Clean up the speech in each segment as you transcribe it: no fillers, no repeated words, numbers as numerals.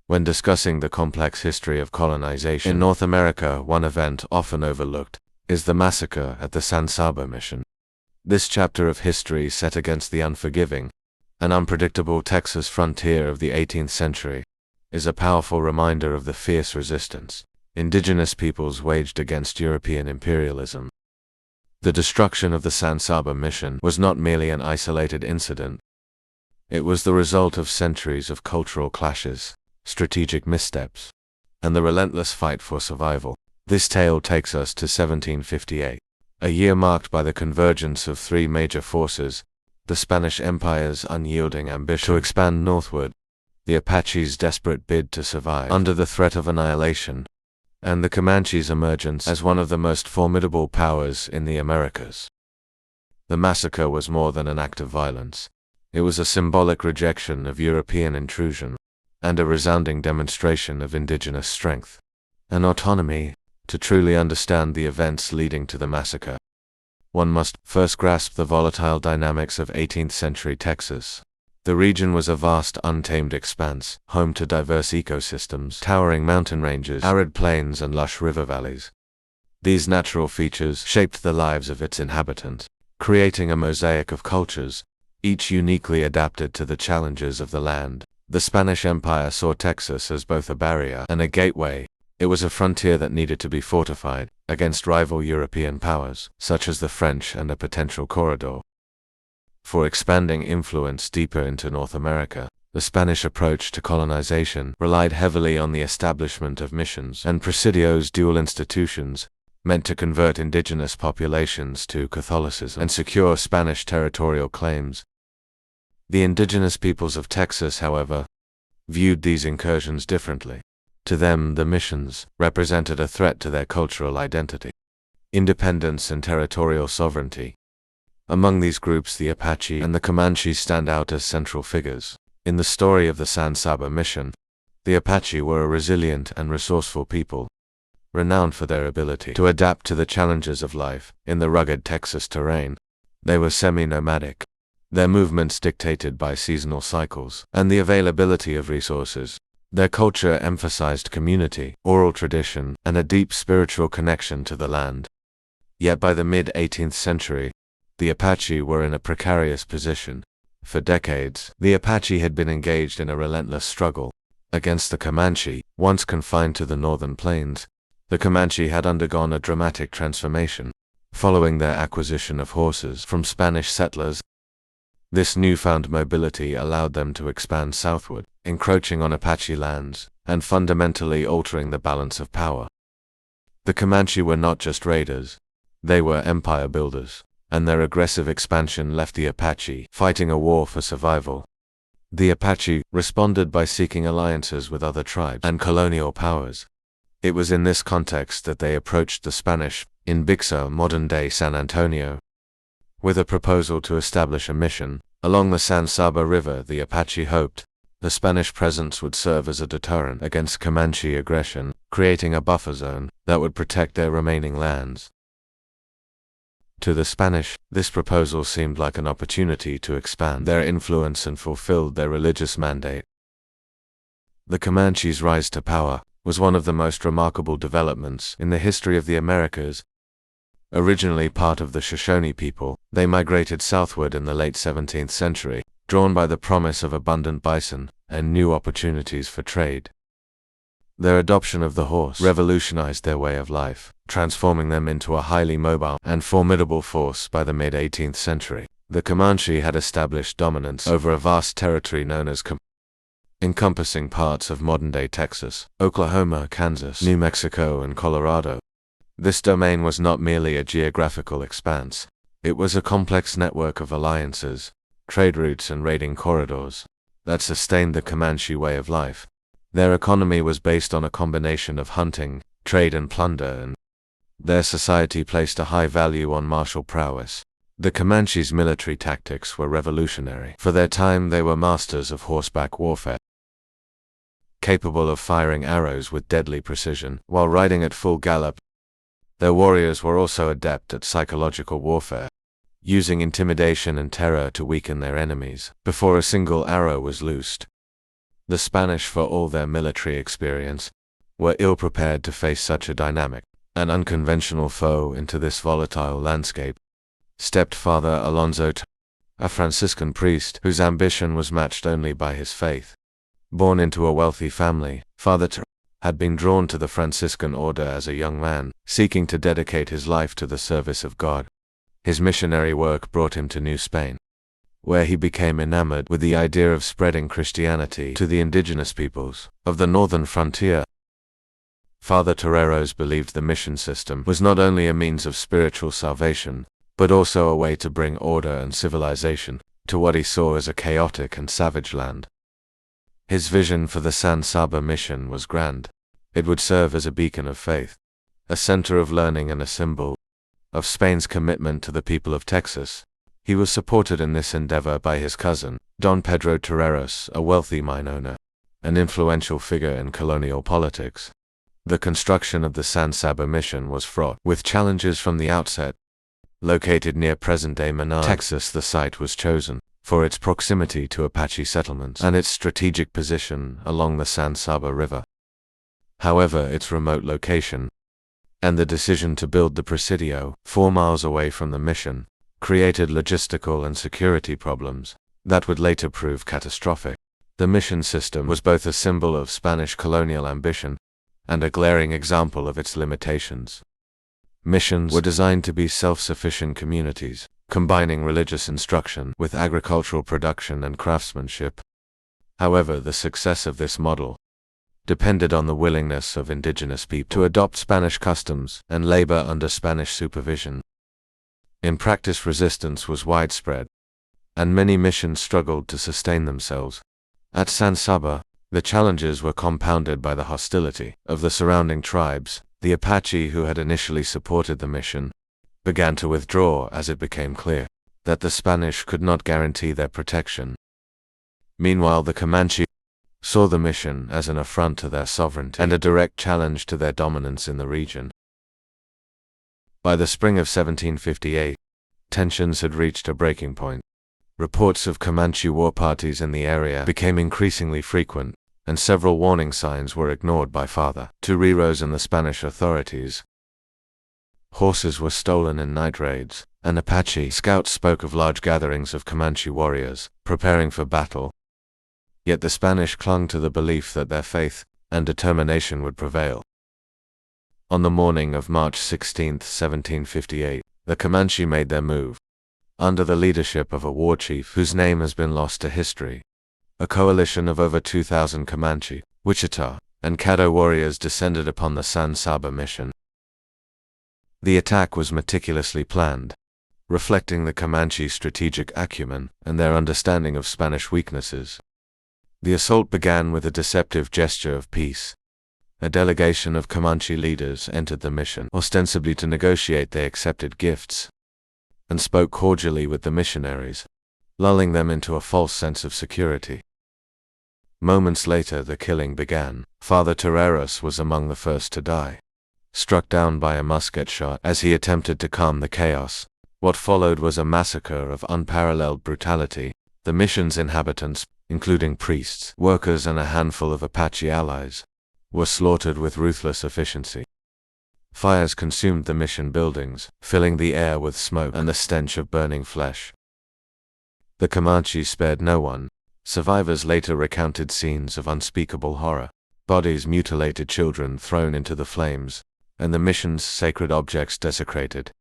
When discussing the complex history of colonization in North America, one event often overlooked is the massacre at the Saba mission. This chapter of history, set against the unforgiving and unpredictable Texas frontier of the 18th century, is a powerful reminder of the fierce resistance indigenous peoples waged against European imperialism. The destruction of the Saba mission was not merely an isolated incident. It was the result of centuries of cultural clashes, strategic missteps, and the relentless fight for survival. This tale takes us to 1758, a year marked by the convergence of three major forces: the Spanish Empire's unyielding ambition to expand northward, the Apache's desperate bid to survive under the threat of annihilation, and the Comanche's emergence as one of the most formidable powers in the Americas. The massacre was more than an act of violence. It was a symbolic rejection of European intrusion, and a resounding demonstration of indigenous strength and autonomy. To truly understand the events leading to the massacre, one must first grasp the volatile dynamics of 18th century Texas. The region was a vast, untamed expanse, home to diverse ecosystems, towering mountain ranges, arid plains, and lush river valleys. These natural features shaped the lives of its inhabitants, creating a mosaic of cultures, each uniquely adapted to the challenges of the land. The Spanish Empire saw Texas as both a barrier and a gateway. It was a frontier that needed to be fortified against rival European powers, such as the French, and a potential corridor for expanding influence deeper into North America. The Spanish approach to colonization relied heavily on the establishment of missions and presidios, dual institutions meant to convert indigenous populations to Catholicism and secure Spanish territorial claims. The indigenous peoples of Texas, however, viewed these incursions differently. To them, the missions represented a threat to their cultural identity, independence, and territorial sovereignty. Among these groups, the Apache and the Comanche stand out as central figures. In the story of the Saba mission, the Apache were a resilient and resourceful people, renowned for their ability to adapt to the challenges of life in the rugged Texas terrain. They were semi-nomadic, their movements dictated by seasonal cycles and the availability of resources. Their culture emphasized community, oral tradition, and a deep spiritual connection to the land. Yet by the mid-18th century, the Apache were in a precarious position. For decades, the Apache had been engaged in a relentless struggle against the Comanche. Once confined to the northern plains, the Comanche had undergone a dramatic transformation, following their acquisition of horses from Spanish settlers. This newfound mobility allowed them to expand southward, encroaching on Apache lands and fundamentally altering the balance of power. The Comanche were not just raiders, they were empire builders, and their aggressive expansion left the Apache fighting a war for survival. The Apache responded by seeking alliances with other tribes and colonial powers. It was in this context that they approached the Spanish in Bixar, modern-day San Antonio, with a proposal to establish a mission along the Saba River. The Apache hoped the Spanish presence would serve as a deterrent against Comanche aggression, creating a buffer zone that would protect their remaining lands. To the Spanish, this proposal seemed like an opportunity to expand their influence and fulfill their religious mandate. The Comanche's rise to power was one of the most remarkable developments in the history of the Americas. Originally part of the Shoshone people, they migrated southward in the late 17th century, drawn by the promise of abundant bison and new opportunities for trade. Their adoption of the horse revolutionized their way of life, transforming them into a highly mobile and formidable force. By the mid-18th century, the Comanche had established dominance over a vast territory known as encompassing parts of modern-day Texas, Oklahoma, Kansas, New Mexico, and Colorado. This domain was not merely a geographical expanse. It was a complex network of alliances, trade routes, and raiding corridors that sustained the Comanche way of life. Their economy was based on a combination of hunting, trade, and plunder, and their society placed a high value on martial prowess. The Comanche's military tactics were revolutionary. For their time, they were masters of horseback warfare, capable of firing arrows with deadly precision while riding at full gallop. Their warriors were also adept at psychological warfare, using intimidation and terror to weaken their enemies before a single arrow was loosed. The Spanish, for all their military experience, were ill-prepared to face such a dynamic and unconventional foe. Into this volatile landscape stepped Father Alonso, a Franciscan priest whose ambition was matched only by his faith. Born into a wealthy family, Father had been drawn to the Franciscan order as a young man, seeking to dedicate his life to the service of God. His missionary work brought him to New Spain, where he became enamored with the idea of spreading Christianity to the indigenous peoples of the northern frontier. Father Toreros believed the mission system was not only a means of spiritual salvation, but also a way to bring order and civilization to what he saw as a chaotic and savage land. His vision for the San Saba mission was grand. It would serve as a beacon of faith, a center of learning, and a symbol of Spain's commitment to the people of Texas. He was supported in this endeavor by his cousin, Don Pedro Toreros, a wealthy mine owner, an influential figure in colonial politics. The construction of the San Saba mission was fraught with challenges from the outset. Located near present-day Menard, Texas, the site was chosen for its proximity to Apache settlements and its strategic position along the San Saba River. However, its remote location and the decision to build the Presidio 4 miles away from the mission created logistical and security problems that would later prove catastrophic. The mission system was both a symbol of Spanish colonial ambition and a glaring example of its limitations. Missions were designed to be self-sufficient communities, combining religious instruction with agricultural production and craftsmanship. However, the success of this model depended on the willingness of indigenous people to adopt Spanish customs and labor under Spanish supervision. In practice, resistance was widespread, and many missions struggled to sustain themselves. At San Saba, the challenges were compounded by the hostility of the surrounding tribes. The Apache, who had initially supported the mission, began to withdraw as it became clear that the Spanish could not guarantee their protection. Meanwhile, the Comanche saw the mission as an affront to their sovereignty and a direct challenge to their dominance in the region. By the spring of 1758, tensions had reached a breaking point. Reports of Comanche war parties in the area became increasingly frequent, and several warning signs were ignored by Father Toreros and the Spanish authorities. Horses were stolen in night raids, and Apache scouts spoke of large gatherings of Comanche warriors preparing for battle. Yet the Spanish clung to the belief that their faith and determination would prevail. On the morning of March 16, 1758, the Comanche made their move, under the leadership of a war chief whose name has been lost to history. A coalition of over 2,000 Comanche, Wichita, and Caddo warriors descended upon the San Saba mission. The attack was meticulously planned, reflecting the Comanche strategic acumen and their understanding of Spanish weaknesses. The assault began with a deceptive gesture of peace. A delegation of Comanche leaders entered the mission, ostensibly to negotiate. They accepted gifts and spoke cordially with the missionaries, lulling them into a false sense of security. Moments later, the killing began. Father Toreros was among the first to die, struck down by a musket shot as he attempted to calm the chaos. What followed was a massacre of unparalleled brutality. The mission's inhabitants, including priests, workers, and a handful of Apache allies, were slaughtered with ruthless efficiency. Fires consumed the mission buildings, filling the air with smoke and the stench of burning flesh. The Comanche spared no one. Survivors later recounted scenes of unspeakable horror: bodies, mutilated children thrown into the flames, and the mission's sacred objects desecrated.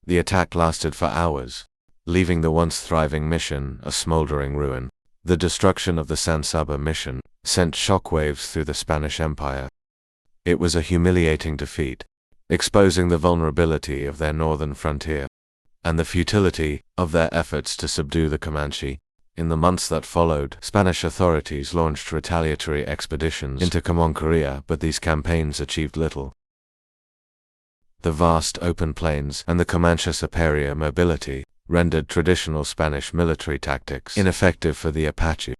The attack lasted for hours, leaving the once thriving mission a smoldering ruin. The destruction of the San Saba mission sent shockwaves through the Spanish Empire. It was a humiliating defeat, exposing the vulnerability of their northern frontier and the futility of their efforts to subdue the Comanche. In the months that followed, Spanish authorities launched retaliatory expeditions into Comanche, but these campaigns achieved little. The vast open plains and the Comanche's superior mobility rendered traditional Spanish military tactics ineffective for the Apache.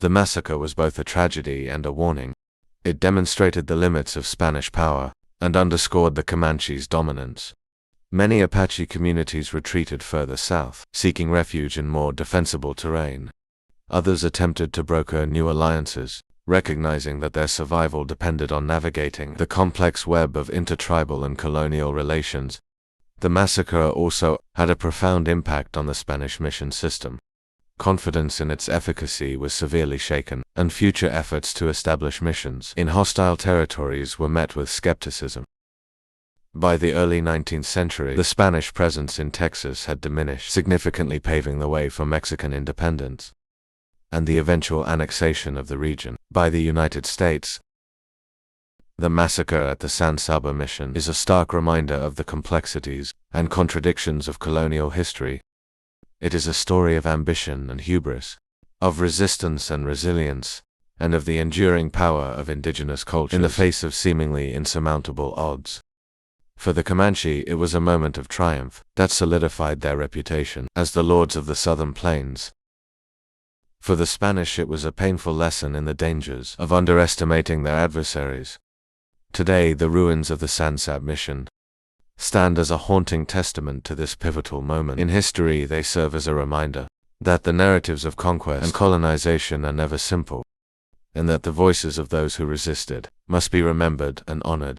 The massacre was both a tragedy and a warning. It demonstrated the limits of Spanish power and underscored the Comanche's dominance. Many Apache communities retreated further south, seeking refuge in more defensible terrain. Others attempted to broker new alliances, recognizing that their survival depended on navigating the complex web of intertribal and colonial relations. The massacre also had a profound impact on the Spanish mission system. Confidence in its efficacy was severely shaken, and future efforts to establish missions in hostile territories were met with skepticism. By the early 19th century, the Spanish presence in Texas had diminished, significantly paving the way for Mexican independence and the eventual annexation of the region by the United States. The massacre at the San Saba mission is a stark reminder of the complexities and contradictions of colonial history. It is a story of ambition and hubris, of resistance and resilience, and of the enduring power of indigenous cultures in the face of seemingly insurmountable odds. For the Comanche, it was a moment of triumph that solidified their reputation as the lords of the southern plains. For the Spanish, it was a painful lesson in the dangers of underestimating their adversaries. Today, the ruins of the San Saba mission stand as a haunting testament to this pivotal moment in history. They serve as a reminder that the narratives of conquest and colonization are never simple, and that the voices of those who resisted must be remembered and honored.